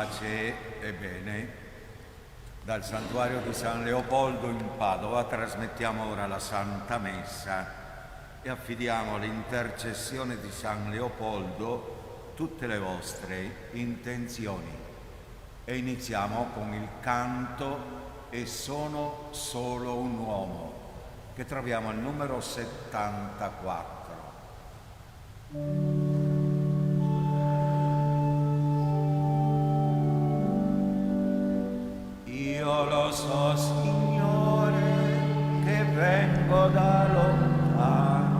pace e bene. Dal santuario di San Leopoldo in Padova trasmettiamo ora la Santa Messa e affidiamo all'intercessione di San Leopoldo tutte le vostre intenzioni. E iniziamo con il canto "E sono solo un uomo", che troviamo al numero 74. Io lo so, Signore, che vengo da lontano,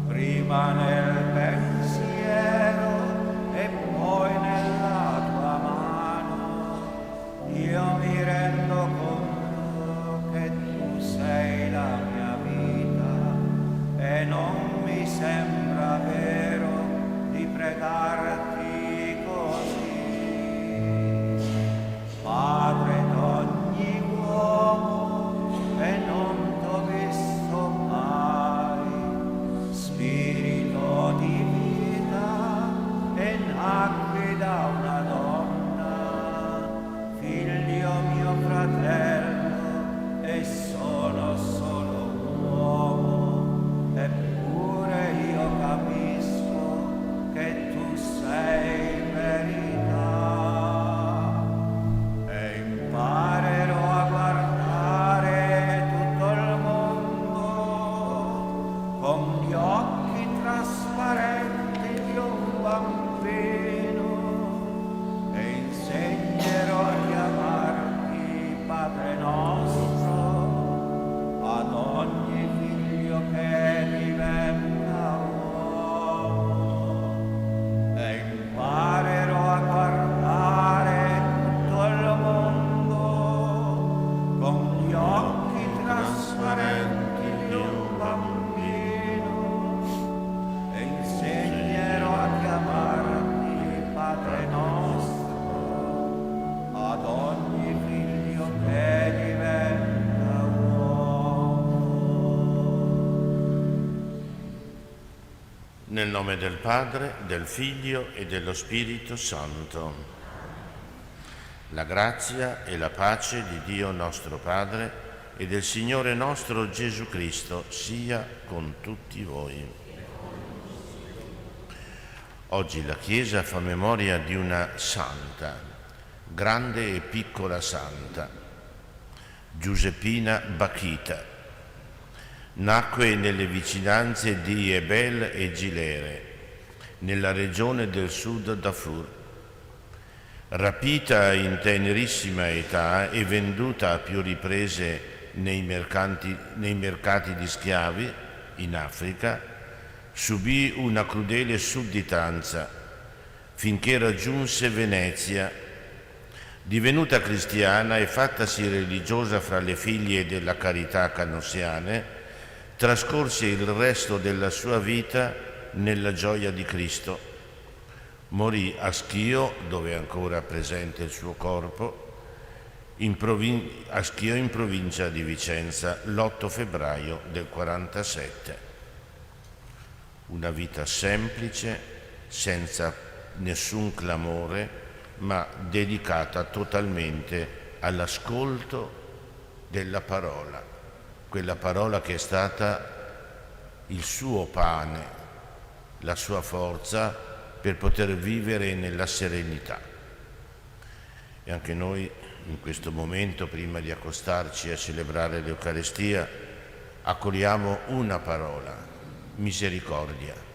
prima nel pensiero e poi nella tua mano. Io mi rendo conto che tu sei la mia vita e non mi sembra vero di pregarti così. Padre d'ogni uomo, e non t'ho visto mai, spirito di vita, e nacqui da una donna, figlio mio fratello, e sono solo un uomo, eppure io capisco che tu sei verità. Imparerò a guardare tutto il mondo con gli occhi trasparenti di un bambino e insegnerò a chiamarti Padre nostro ad ogni figlio che diventa uomo. E imparerò a guardare tutto il mondo con gli occhi trasparenti di un bambino e insegnerò a chiamarti Padre nostro ad ogni figlio che diventa uomo. Nel nome del Padre, del Figlio e dello Spirito Santo. La grazia e la pace di Dio nostro Padre e del Signore nostro Gesù Cristo sia con tutti voi. Oggi la Chiesa fa memoria di una santa, grande e piccola santa, Giuseppina Bakhita. Nacque nelle vicinanze di Ebel e Gilere, nella regione del sud Darfur. Rapita in tenerissima età e venduta a più riprese nei mercati di schiavi in Africa, subì una crudele sudditanza finché raggiunse Venezia. Divenuta cristiana e fattasi religiosa fra le figlie della carità canossiane, trascorse il resto della sua vita nella gioia di Cristo. Morì a Schio, dove è ancora presente il suo corpo, a Schio in provincia di Vicenza, l'8 febbraio del 47. Una vita semplice, senza nessun clamore, ma dedicata totalmente all'ascolto della parola, quella parola che è stata il suo pane, la sua forza per poter vivere nella serenità. E anche noi in questo momento, prima di accostarci a celebrare l'Eucaristia, accogliamo una parola: misericordia.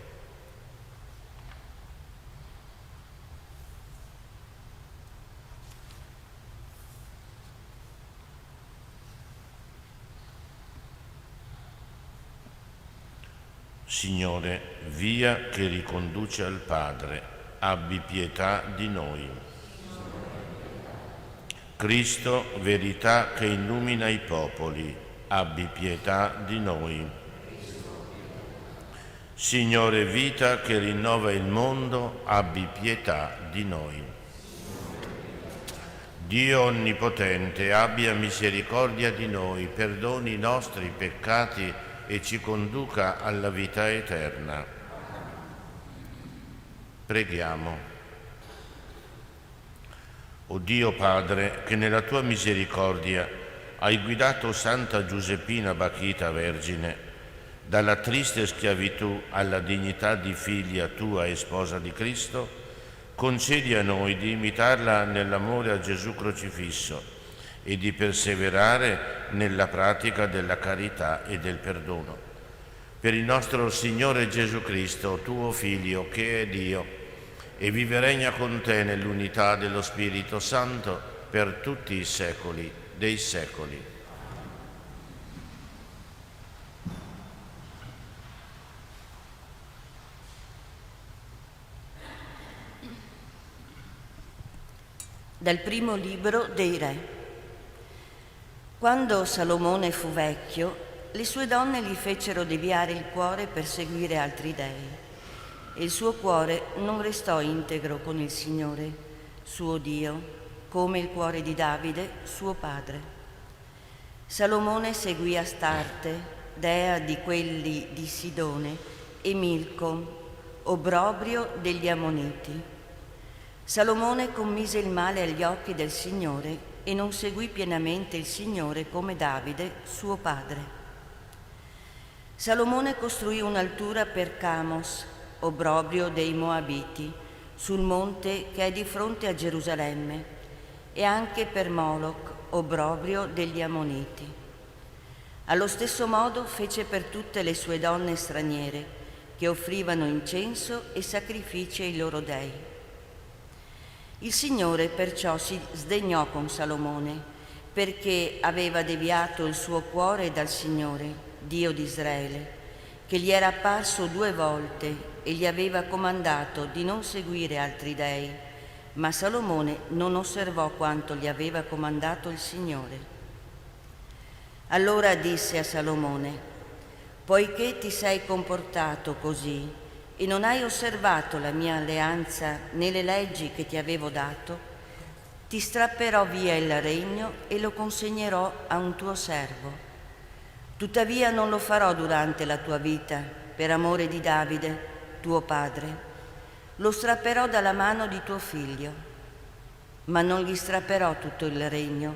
Signore, via che riconduce al Padre, abbi pietà di noi. Cristo, verità che illumina i popoli, abbi pietà di noi. Signore, vita che rinnova il mondo, abbi pietà di noi. Dio Onnipotente, abbia misericordia di noi, perdoni i nostri peccati e ci conduca alla vita eterna. Preghiamo. O Dio Padre, che nella tua misericordia hai guidato Santa Giuseppina Bacchita Vergine dalla triste schiavitù alla dignità di figlia tua e sposa di Cristo, concedi a noi di imitarla nell'amore a Gesù crocifisso e di perseverare nella pratica della carità e del perdono. Per il nostro Signore Gesù Cristo, tuo Figlio, che è Dio, e vive e regna con te nell'unità dello Spirito Santo per tutti i secoli dei secoli. Dal primo libro dei Re. Quando Salomone fu vecchio, le sue donne gli fecero deviare il cuore per seguire altri dei, e il suo cuore non restò integro con il Signore, suo Dio, come il cuore di Davide, suo padre. Salomone seguì Astarte, dea di quelli di Sidone, e Milcom, obbrobrio degli Ammoniti. Salomone commise il male agli occhi del Signore e non seguì pienamente il Signore come Davide, suo padre. Salomone costruì un'altura per Camos, obbrobrio dei Moabiti, sul monte che è di fronte a Gerusalemme, e anche per Moloch, obbrobrio degli Ammoniti. Allo stesso modo fece per tutte le sue donne straniere, che offrivano incenso e sacrifici ai loro dei. Il Signore perciò si sdegnò con Salomone, perché aveva deviato il suo cuore dal Signore, Dio di Israele, che gli era apparso 2 volte e gli aveva comandato di non seguire altri dei, ma Salomone non osservò quanto gli aveva comandato il Signore. Allora disse a Salomone: poiché ti sei comportato così e non hai osservato la mia alleanza né le leggi che ti avevo dato, ti strapperò via il regno e lo consegnerò a un tuo servo. Tuttavia non lo farò durante la tua vita, per amore di Davide, tuo padre. Lo strapperò dalla mano di tuo figlio, ma non gli strapperò tutto il regno.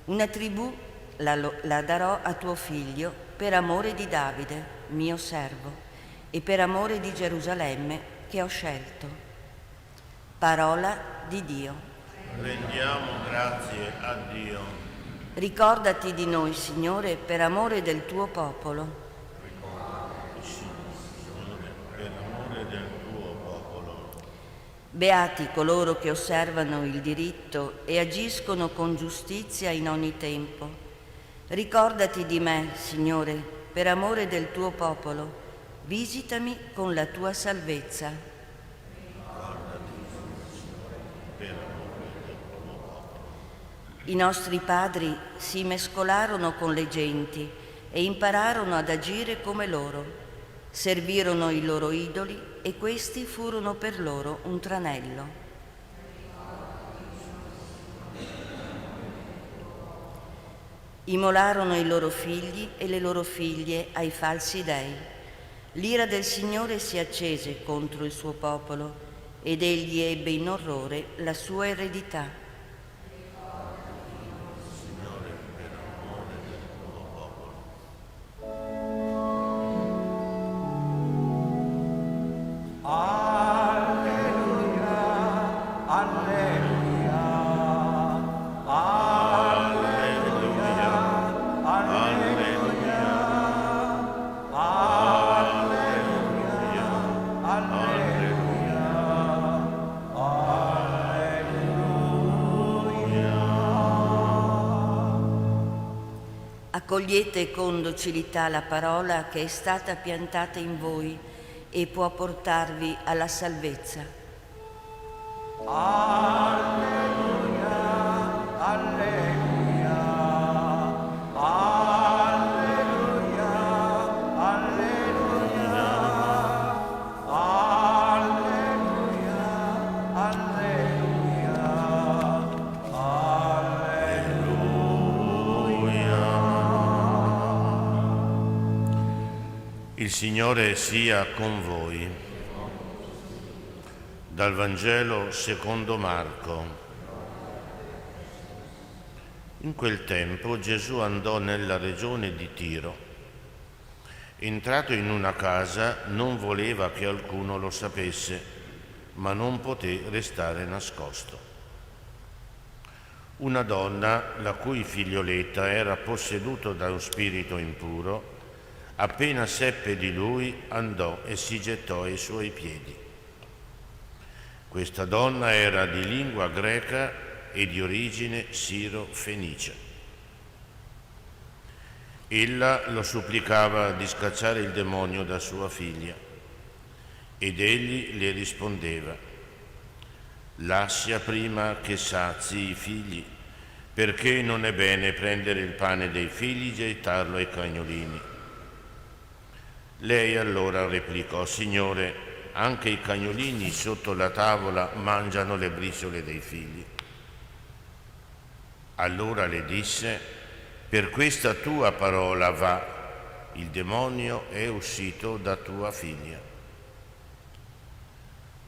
Una tribù la darò a tuo figlio per amore di Davide, mio servo, e per amore di Gerusalemme che ho scelto. Parola di Dio. Rendiamo grazie a Dio. Ricordati di noi, Signore, per amore del tuo popolo. Signore, per amore del tuo popolo. Beati coloro che osservano il diritto e agiscono con giustizia in ogni tempo. Ricordati di me, Signore, per amore del tuo popolo. Visitami con la tua salvezza. I nostri padri si mescolarono con le genti e impararono ad agire come loro. Servirono i loro idoli e questi furono per loro un tranello. Immolarono i loro figli e le loro figlie ai falsi dei. L'ira del Signore si accese contro il suo popolo ed egli ebbe in orrore la sua eredità. Signore, per amore del tuo popolo. Alleluia, alleluia, alleluia, alleluia, Accogliete con docilità la parola che è stata piantata in voi e può portarvi alla salvezza. alleluia, alleluia, alleluia, alleluia, alleluia, alleluia, Il Signore sia con voi. Dal Vangelo secondo Marco. In quel tempo Gesù andò nella regione di Tiro. Entrato in una casa, non voleva che alcuno lo sapesse, ma non poté restare nascosto. Una donna, la cui figlioletta era posseduto da un spirito impuro, appena seppe di lui, andò e si gettò ai suoi piedi. Questa donna era di lingua greca e di origine siro-fenicia. Ella lo supplicava di scacciare il demonio da sua figlia, ed egli le rispondeva: lascia prima che sazi i figli, perché non è bene prendere il pane dei figli e gettarlo ai cagnolini. Lei allora replicò: Signore, anche i cagnolini sotto la tavola mangiano le briciole dei figli. Allora le disse: per questa tua parola va, il demonio è uscito da tua figlia.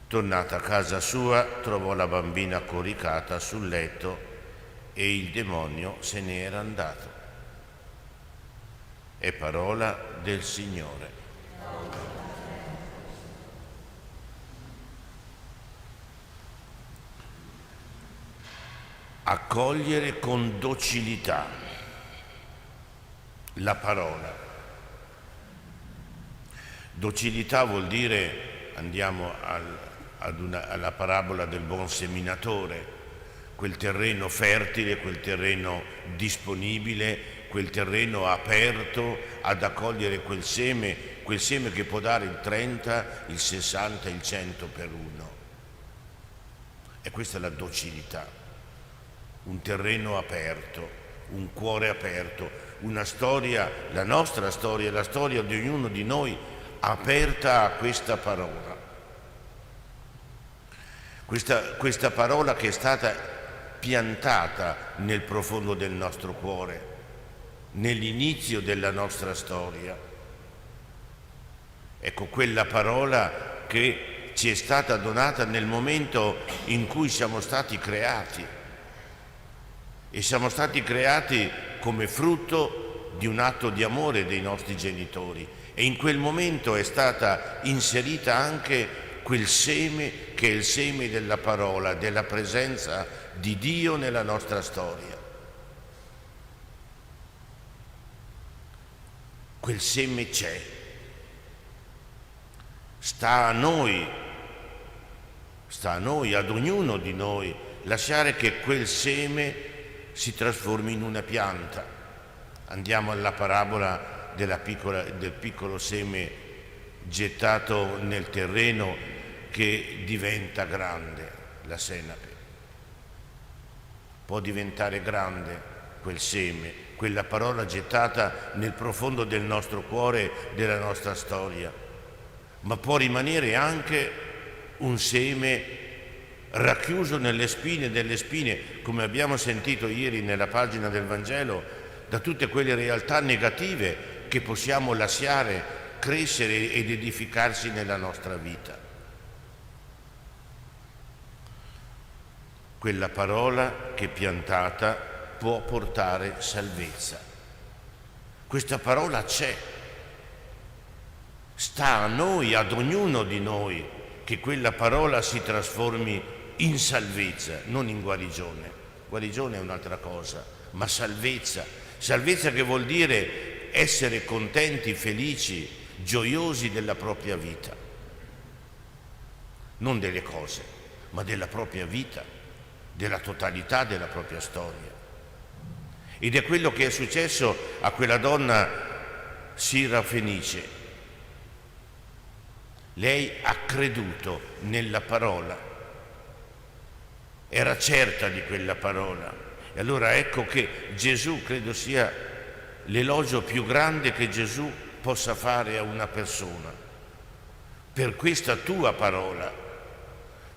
Tornata a casa sua, trovò la bambina coricata sul letto e il demonio se ne era andato. È parola del Signore. Accogliere con docilità la parola. Docilità vuol dire, andiamo alla parabola del buon seminatore, quel terreno fertile, quel terreno disponibile, quel terreno aperto ad accogliere quel seme che può dare il 30, il 60, il 100 per uno. E questa è la docilità. Un terreno aperto, un cuore aperto, una storia, la nostra storia, la storia di ognuno di noi aperta a questa parola. Questa parola che è stata piantata nel profondo del nostro cuore, nell'inizio della nostra storia. Ecco, quella parola che ci è stata donata nel momento in cui siamo stati creati. E siamo stati creati come frutto di un atto di amore dei nostri genitori. E in quel momento è stata inserita anche quel seme che è il seme della parola, della presenza di Dio nella nostra storia. Quel seme c'è. Sta a noi, ad ognuno di noi, lasciare che quel seme si trasformi in una pianta. Andiamo alla parabola del piccolo seme gettato nel terreno che diventa grande, la senape. Può diventare grande quel seme, quella parola gettata nel profondo del nostro cuore, della nostra storia, ma può rimanere anche un seme racchiuso nelle spine delle spine, come abbiamo sentito ieri nella pagina del Vangelo, da tutte quelle realtà negative che possiamo lasciare crescere ed edificarsi nella nostra vita. Quella parola che piantata può portare salvezza. Questa parola c'è. Sta a noi, ad ognuno di noi, che quella parola si trasformi in salvezza, non in guarigione. Guarigione è un'altra cosa, ma salvezza. Salvezza che vuol dire essere contenti, felici, gioiosi della propria vita. Non delle cose, ma della propria vita, della totalità della propria storia. Ed è quello che è successo a quella donna siro-fenice. Lei ha creduto nella parola. Era certa di quella parola. E allora ecco che Gesù, credo sia l'elogio più grande che Gesù possa fare a una persona. Per questa tua parola,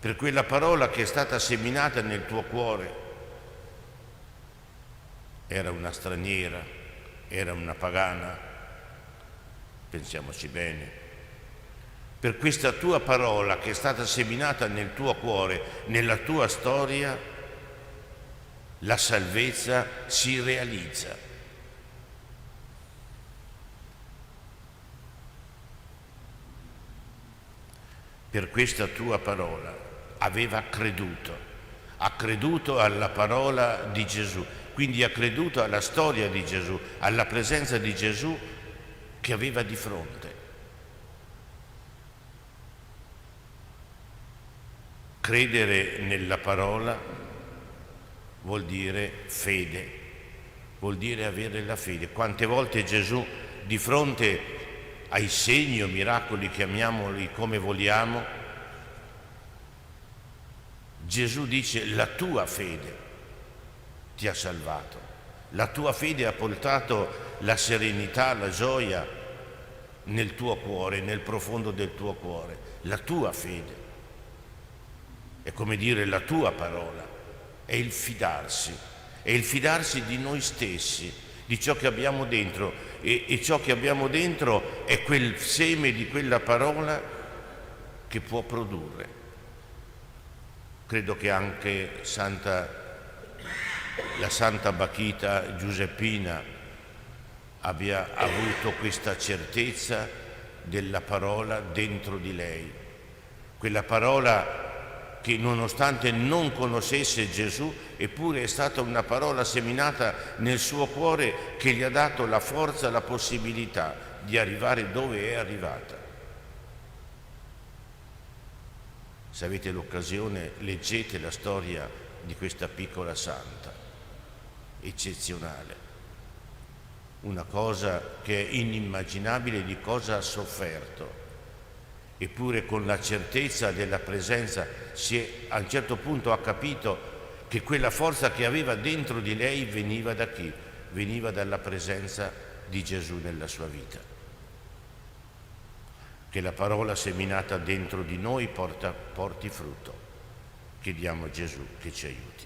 per quella parola che è stata seminata nel tuo cuore. Era una straniera, era una pagana, pensiamoci bene. Per questa tua parola che è stata seminata nel tuo cuore, nella tua storia, la salvezza si realizza. Per questa tua parola aveva creduto, ha creduto alla parola di Gesù, quindi ha creduto alla storia di Gesù, alla presenza di Gesù che aveva di fronte. Credere nella parola vuol dire fede, vuol dire avere la fede. Quante volte Gesù, di fronte ai segni o miracoli, chiamiamoli come vogliamo, Gesù dice: la tua fede ti ha salvato, la tua fede ha portato la serenità, la gioia nel tuo cuore, nel profondo del tuo cuore. La tua fede è come dire la tua parola, è il fidarsi di noi stessi, di ciò che abbiamo dentro, e ciò che abbiamo dentro è quel seme di quella parola che può produrre. Credo che anche la Santa Bachita Giuseppina abbia avuto questa certezza della parola dentro di lei, quella parola che nonostante non conoscesse Gesù, eppure è stata una parola seminata nel suo cuore che gli ha dato la forza, la possibilità di arrivare dove è arrivata. Se avete l'occasione, leggete la storia di questa piccola santa, eccezionale, una cosa che è inimmaginabile di cosa ha sofferto. Eppure con la certezza della presenza a un certo punto ha capito che quella forza che aveva dentro di lei veniva da chi? Veniva dalla presenza di Gesù nella sua vita. Che la parola seminata dentro di noi porti frutto. Chiediamo a Gesù che ci aiuti.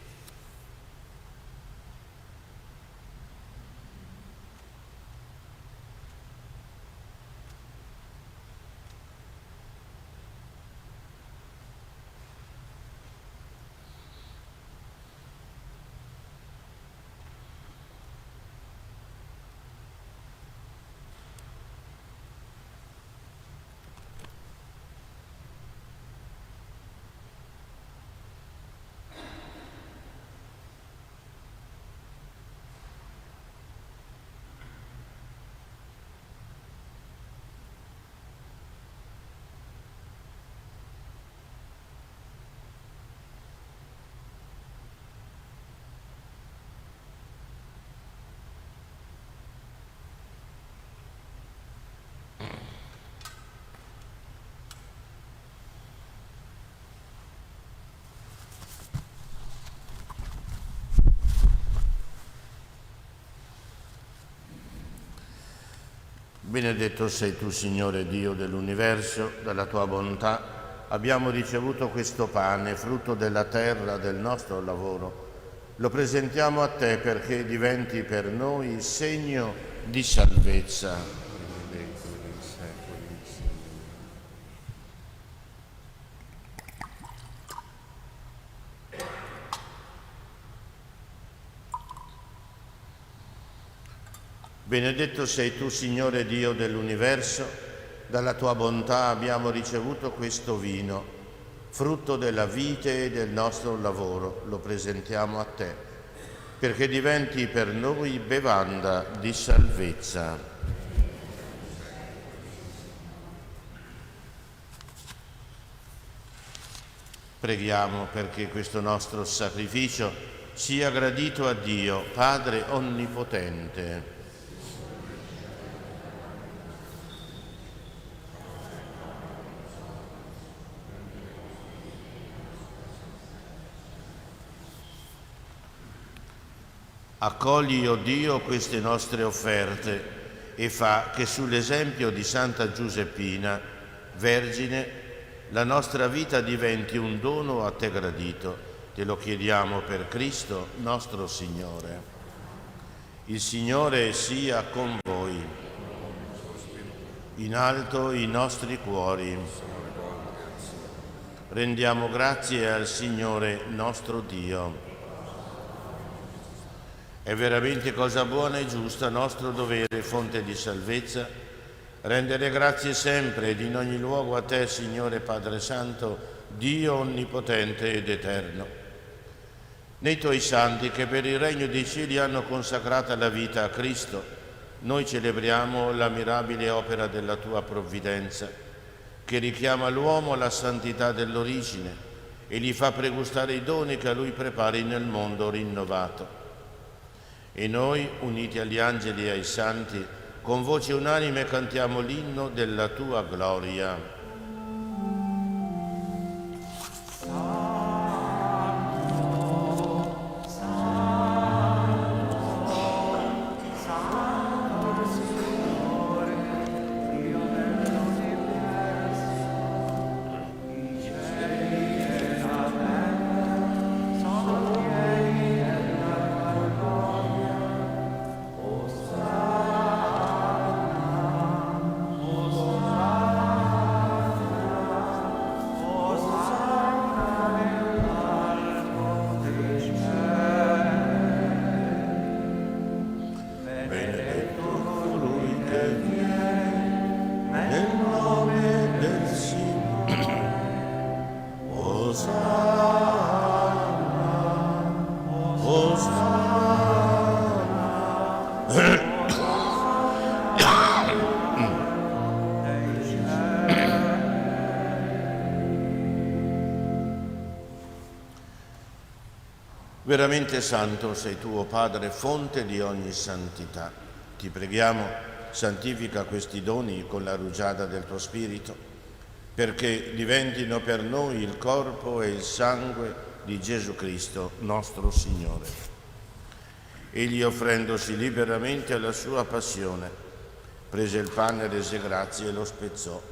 Benedetto sei tu, Signore Dio dell'universo, dalla tua bontà abbiamo ricevuto questo pane, frutto della terra, del nostro lavoro. Lo presentiamo a te perché diventi per noi segno di salvezza. Benedetto sei tu, Signore Dio dell'universo, dalla tua bontà abbiamo ricevuto questo vino, frutto della vite e del nostro lavoro. Lo presentiamo a te, perché diventi per noi bevanda di salvezza. Preghiamo perché questo nostro sacrificio sia gradito a Dio, Padre Onnipotente. Accogli, o Dio, queste nostre offerte e fa che sull'esempio di Santa Giuseppina, Vergine, la nostra vita diventi un dono a te gradito. Te lo chiediamo per Cristo nostro Signore. Il Signore sia con voi. In alto i nostri cuori. Rendiamo grazie al Signore nostro Dio. È veramente cosa buona e giusta, nostro dovere, fonte di salvezza, rendere grazie sempre ed in ogni luogo a te, Signore Padre Santo, Dio onnipotente ed eterno. Nei tuoi santi che per il regno dei cieli hanno consacrata la vita a Cristo, noi celebriamo la mirabile opera della tua provvidenza, che richiama l'uomo alla santità dell'origine e gli fa pregustare i doni che a lui prepari nel mondo rinnovato. E noi, uniti agli angeli e ai santi, con voce unanime cantiamo l'inno della tua gloria. Veramente santo sei tu, o Padre, fonte di ogni santità. Ti preghiamo, santifica questi doni con la rugiada del tuo Spirito, perché diventino per noi il corpo e il sangue di Gesù Cristo, nostro Signore. Egli, offrendosi liberamente alla sua passione, prese il pane, rese grazie e lo spezzò.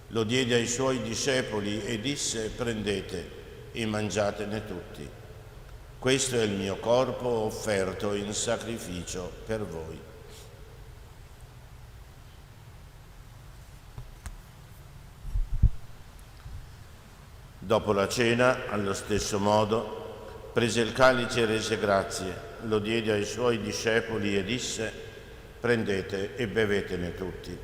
Lo diede ai suoi discepoli e disse: prendete e mangiatene tutti. Questo è il mio corpo offerto in sacrificio per voi. Dopo la cena, allo stesso modo, prese il calice e rese grazie, lo diede ai suoi discepoli e disse: prendete e bevetene tutti.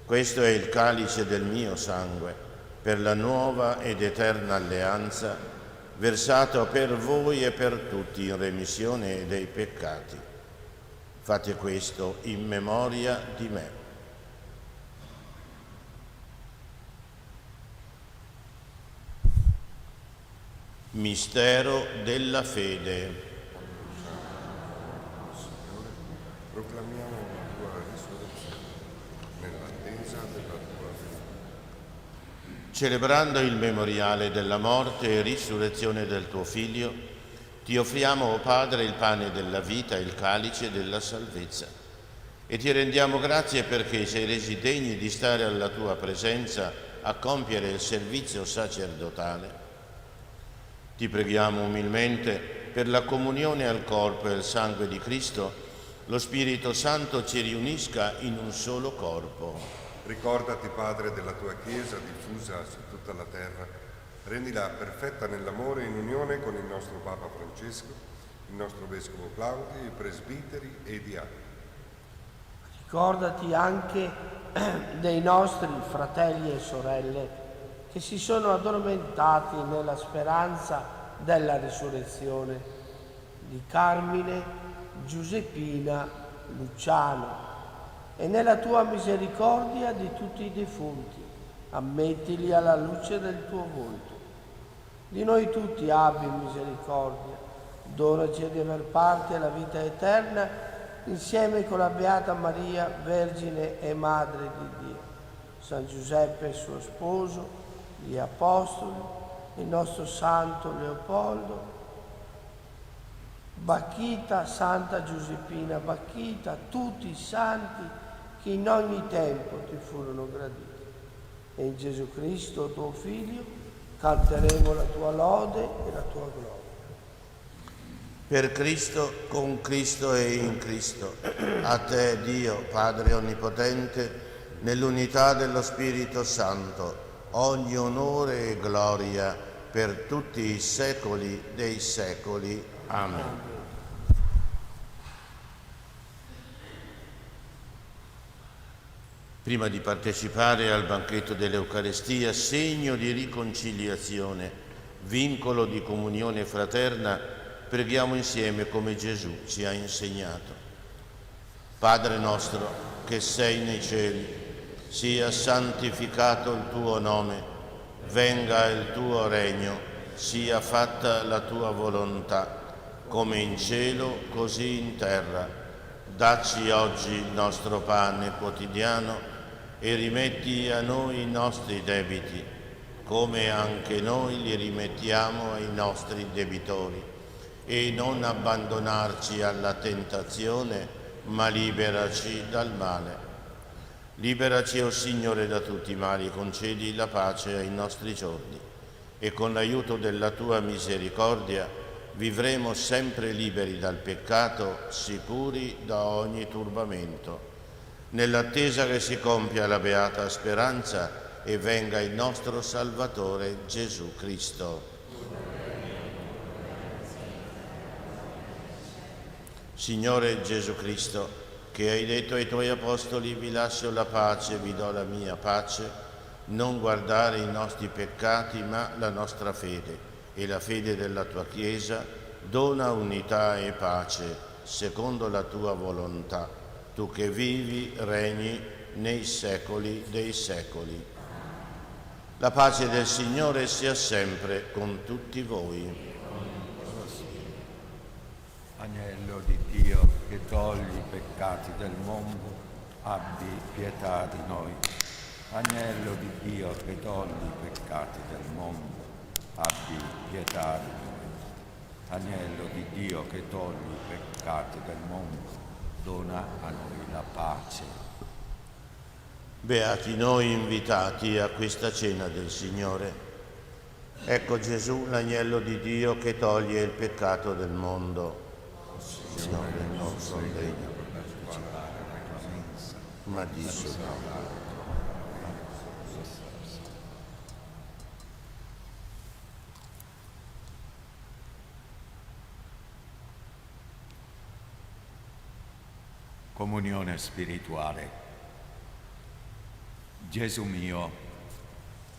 Questo è il calice del mio sangue, per la nuova ed eterna alleanza, versato per voi e per tutti in remissione dei peccati. Fate questo in memoria di me. Mistero della fede. Signore, proclamiamo la tua risurrezione nell'attesa della tua venita. Celebrando il memoriale della morte e risurrezione del tuo Figlio, ti offriamo, o Padre, il pane della vita e il calice della salvezza. E ti rendiamo grazie perché sei resi degni di stare alla tua presenza a compiere il servizio sacerdotale. Ti preghiamo umilmente per la comunione al corpo e al sangue di Cristo, lo Spirito Santo ci riunisca in un solo corpo. Ricordati, Padre, della tua Chiesa diffusa su tutta la terra. Rendila perfetta nell'amore in unione con il nostro Papa Francesco, il nostro Vescovo Claudio, i presbiteri e i diaconi. Ricordati anche dei nostri fratelli e sorelle che si sono addormentati nella speranza della risurrezione, di Carmine, Giuseppina, Luciano, e nella tua misericordia di tutti i defunti, ammettili alla luce del tuo volto. Di noi tutti abbi misericordia, donaci di aver parte alla vita eterna insieme con la Beata Maria, Vergine e Madre di Dio, San Giuseppe suo sposo, gli Apostoli, il nostro Santo Leopoldo, Bacchita, Santa Giuseppina Bacchita, tutti i santi che in ogni tempo ti furono graditi. E in Gesù Cristo, tuo Figlio, canteremo la tua lode e la tua gloria. Per Cristo, con Cristo e in Cristo, a te, Dio, Padre Onnipotente, nell'unità dello Spirito Santo, ogni onore e gloria per tutti i secoli dei secoli. Amen. Prima di partecipare al banchetto dell'Eucarestia, segno di riconciliazione, vincolo di comunione fraterna, preghiamo insieme come Gesù ci ha insegnato. Padre nostro che sei nei cieli, sia santificato il tuo nome, venga il tuo regno, sia fatta la tua volontà, come in cielo così in terra. Dacci oggi il nostro pane quotidiano e rimetti a noi i nostri debiti, come anche noi li rimettiamo ai nostri debitori. E non abbandonarci alla tentazione, ma liberaci dal male. Liberaci, o Signore, da tutti i mali, concedi la pace ai nostri giorni e con l'aiuto della tua misericordia vivremo sempre liberi dal peccato, sicuri da ogni turbamento, nell'attesa che si compia la beata speranza e venga il nostro Salvatore Gesù Cristo. Signore Gesù Cristo, che hai detto ai tuoi apostoli: vi lascio la pace, vi do la mia pace, non guardare i nostri peccati ma la nostra fede e la fede della tua Chiesa, dona unità e pace secondo la tua volontà, tu che vivi, regni nei secoli dei secoli. La pace del Signore sia sempre con tutti voi. Agnello di Dio che togli i peccati del mondo, abbi pietà di noi. Agnello di Dio che togli i peccati del mondo, abbi pietà di noi. Agnello di Dio che togli i peccati del mondo, dona a noi la pace. Beati noi invitati a questa cena del Signore. Ecco Gesù, l'agnello di Dio che toglie il peccato del mondo. Signore, non sono degno ma di solo. Comunione spirituale. Gesù mio,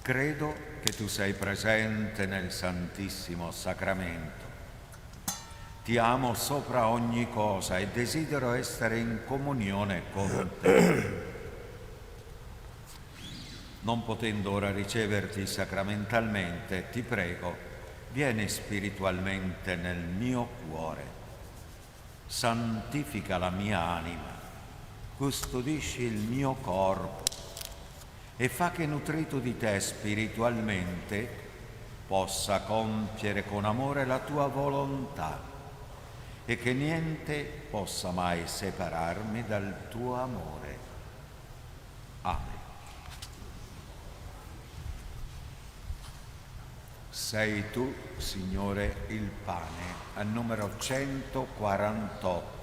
credo che tu sei presente nel Santissimo Sacramento. Ti amo sopra ogni cosa e desidero essere in comunione con te. Non potendo ora riceverti sacramentalmente, ti prego, vieni spiritualmente nel mio cuore. Santifica la mia anima, custodisci il mio corpo e fa che, nutrito di te spiritualmente, possa compiere con amore la tua volontà e che niente possa mai separarmi dal tuo amore. Amen. Sei tu, Signore, il pane, al numero 148.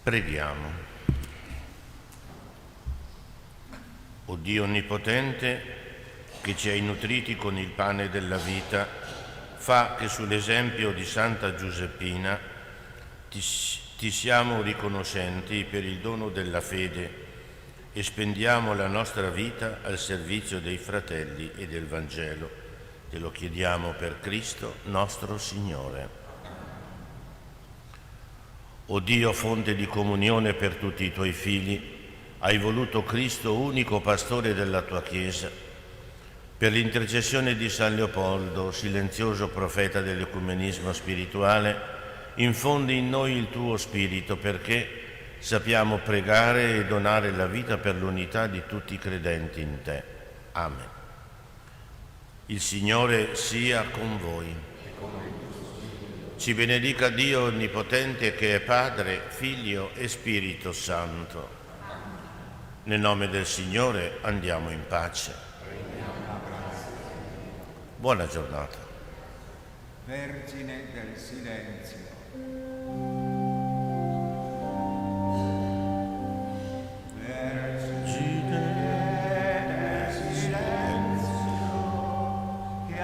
Preghiamo. O Dio Onnipotente, che ci hai nutriti con il pane della vita, fa che sull'esempio di Santa Giuseppina ti siamo riconoscenti per il dono della fede e spendiamo la nostra vita al servizio dei fratelli e del Vangelo. Te lo chiediamo per Cristo nostro Signore. O Dio, fonte di comunione per tutti i tuoi figli, hai voluto Cristo, unico pastore della tua Chiesa. Per l'intercessione di San Leopoldo, silenzioso profeta dell'ecumenismo spirituale, infondi in noi il tuo spirito perché sappiamo pregare e donare la vita per l'unità di tutti i credenti in te. Amen. Il Signore sia con voi. Ci benedica Dio Onnipotente, che è Padre, Figlio e Spirito Santo. Nel nome del Signore andiamo in pace. Buona giornata. Vergine del silenzio. Vergine del silenzio, che